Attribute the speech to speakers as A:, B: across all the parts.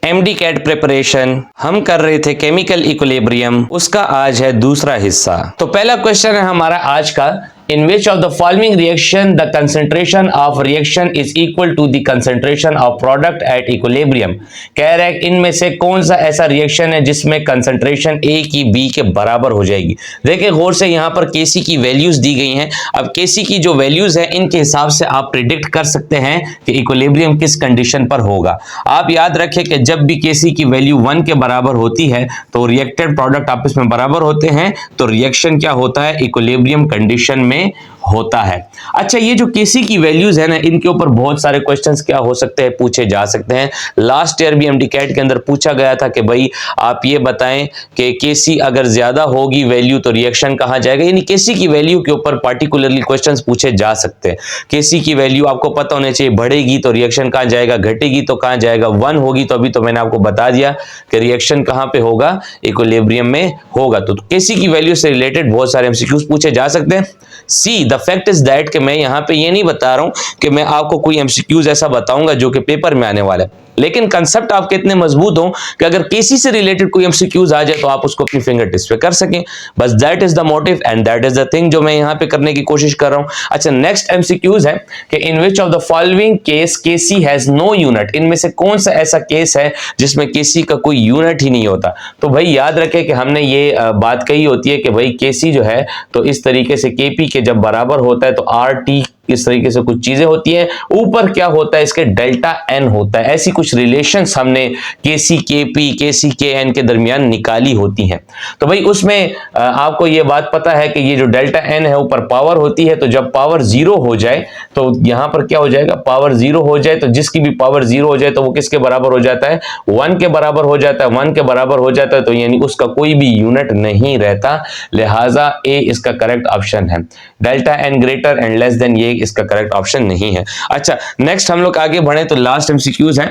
A: MD cat preparation हम कर रहे थे केमिकल इक्विलिब्रियम, उसका आज है दूसरा हिस्सा। तो पहला क्वेश्चन है हमारा आज का, in which of the following reaction the concentration of reaction is equal to the concentration of product at equilibrium। कह रहा है इनमें से कौन सा ऐसा रिएक्शन है जिसमें कंसंट्रेशन ए की बी के बराबर हो जाएगी। देखिए गौर से यहाँ पर केसी की वैल्यूज दी गई हैं। अब केसी की जो वैल्यूज है इनके हिसाब से आप प्रिडिक्ट कर सकते हैं कि इक्विलिब्रियम किस कंडीशन पर होगा। आप याद रखें कि जब भी केसी की वैल्यू 1 के बराबर होती है तो रिएक्टेड प्रोडक्ट आपस में बराबर होते हैं, तो रिएक्शन क्या होता है, इक्विलिब्रियम कंडीशन में होता है। अच्छा, ये जो केसी की वैल्यूज है ना, इनके ऊपर बहुत सारे क्वेश्चंस क्या हो सकते हैं, पूछे जा सकते हैं। लास्ट ईयर भी एमडी कैट के अंदर पूछा गया था कि भाई आप ये बताएं कि केसी अगर ज्यादा होगी वैल्यू तो रिएक्शन कहां जाएगा। यानी केसी की वैल्यू के ऊपर पार्टिकुलरली क्वेश्चंस पूछे जा सकते हैं। केसी की वैल्यू आपको पता होना चाहिए, बढ़ेगी तो रिएक्शन कहां जाएगा, घटेगी तो कहां जाएगा। 1 होगी तो अभी तो मैंने आपको बता दिया कि रिएक्शन कहां पे होगा, इक्विलिब्रियम में होगा। तो केसी की वैल्यू से रिलेटेड बहुत सारे एमसीक्यूज पूछे जा सकते हैं। See the fact is that कि मैं यहां पे ये नहीं बता रहा हूं कि मैं आपको कोई एमसीक्यूज ऐसा बताऊंगा जो कि पेपर में आने वाला है, लेकिन कंसेप्ट आपके इतने मजबूत हो कि अगर केसी से रिलेटेड कोई एमसीक्यूज आ जाए तो आप उसको अपनी फिंगर टिप्स पे कर सकें। बस that is the motive and that is the thing जो मैं यहां पे करने की कोशिश कर रहा हूं। अच्छा, नेक्स्ट एमसीक्यूज है कि in which of the following case केसी हैज नो यूनिट। इनमें से कौन सा ऐसा केस है जिसमें केसी का कोई यूनिट ही नहीं होता। तो भाई याद रखें कि हमने ये बात कही होती है कि भाई केसी जो है तो इस तरीके से केपी के जब बराबर होता है तो आर टी इस तरीके से कुछ चीजें होती है, ऊपर क्या होता है इसके डेल्टा एन होता है। ऐसी कुछ रिलेशंस हमने केसी के पी केसी के एन के दरमियान निकाली होती हैं। तो भाई उसमें आपको ये बात पता है कि ये जो डेल्टा एन है ऊपर पावर होती है, तो जब पावर 0 हो जाए तो यहां पर क्या हो जाएगा, पावर 0 हो जाए तो जिसकी भी पावर 0 हो जाए तो वो किसके बराबर हो जाता है, 1 के बराबर हो जाता है। 1 के बराबर हो जाता है तो यानी उसका कोई भी यूनिट नहीं रहता, लिहाजा ए इसका करेक्ट ऑप्शन है। Delta N greater and less than ये इसका करेक्ट ऑप्शन नहीं है। अच्छा, नेक्स्ट हम लोग आगे बढ़े तो लास्ट एमसीक्यूज है,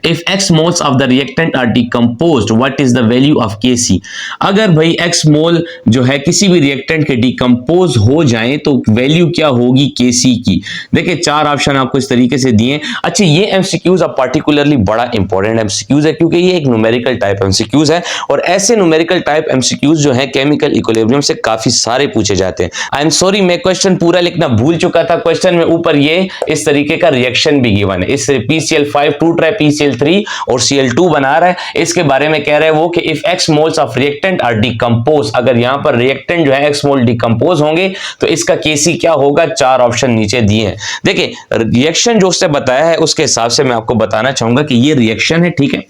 A: if x moles of the reactant are decomposed what is the value of Kc। अगर भाई x मोल जो है किसी भी रिएक्टेंट के डिकम्पोज हो जाएं तो वैल्यू क्या होगी Kc की। देखिए 4 ऑप्शन आपको इस तरीके से दिए। अच्छा, ये एमसीक्यूज अब पार्टिकुलरली बड़ा इंपॉर्टेंट एमसीक्यूज है क्योंकि ये एक न्यूमेरिकल टाइप एमसीक्यूज है और ऐसे न्यूमेरिकल टाइप एमसीक्यूज जो है केमिकल इक्विलिब्रियम से काफी सारे पूछे जाते हैं। आई एम सॉरी, मैं क्वेश्चन पूरा लिखना भूल चुका था। क्वेश्चन में ऊपर ये इस तरीके का रिएक्शन भी गिवन है, इससे PCl5 टूट रहा है, PCl3 और Cl2 बना रहा है। इसके बारे में कह रहे हैं वो कि if x moles of reactant are decompose, अगर यहां पर रिएक्टेंट जो है x मोल डिकम्पोज होंगे तो इसका Kc क्या होगा। 4 ऑप्शन नीचे दिए हैं। देखिए रिएक्शन जो उससे बताया है उसके हिसाब से मैं आपको बताना चाहूंगा कि ये रिएक्शन है, ठीक है।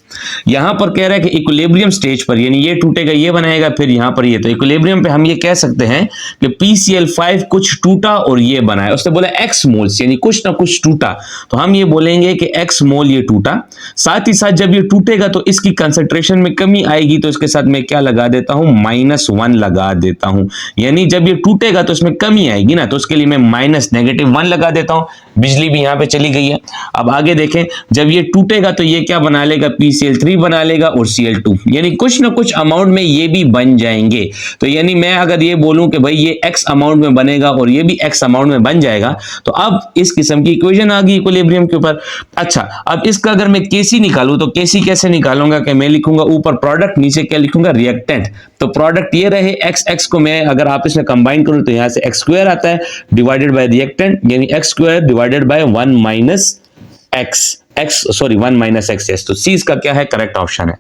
A: यहां पर कह रहा है कि इक्विलिब्रियम स्टेज पर यानी ये टूटेगा ये बनाएगा फिर यहां पर ये, तो इक्विलिब्रियम पे हम ये कह सकते हैं कि PCl5 कुछ टूटा और ये बनाया। उसने बोला x मोल्स यानी कुछ ना कुछ टूटा, तो हम ये बोलेंगे कि x मोल ये टूटा। साथ ही साथ जब ये टूटेगा तो इसकी कंसंट्रेशन में कमी आएगी, तो इसके साथ मैं क्या लगा देता हूं, -1 लगा देता हूं। यानी जब ये टूटेगा तो इसमें कमी आएगी ना, तो उसके लिए मैं -(-1) लगा देता हूं। बिजली भी यहां पे चली गई है। अब आगे देखें, जब ये टूटेगा तो ये क्या बना लेगा, PCl3 बना लेगा और Cl2, यानी कुछ ना कुछ अमाउंट में ये भी बन जाएंगे। तो यानी मैं अगर ये बोलूं कि भाई ये x अमाउंट में बनेगा और ये भी x अमाउंट में बन जाएगा, तो अब इस किस्म की इक्वेशन आ गई इक्विलिब्रियम के ऊपर। अच्छा, अब इसका अगर मैं Kc निकालूं तो Kc कैसे निकालूंगा कि मैं लिखूंगा ऊपर प्रोडक्ट, नीचे क्या लिखूंगा, रिएक्टेंट। तो प्रोडक्ट ये रहे x को मैं अगर आप इसमें कंबाइन करूं तो यहां से x² आता है डिवाइडेड बाय रिएक्टेंट, यानी x² divided by 1 - x, 1 - x। तो C इसका क्या है, करेक्ट ऑप्शन है।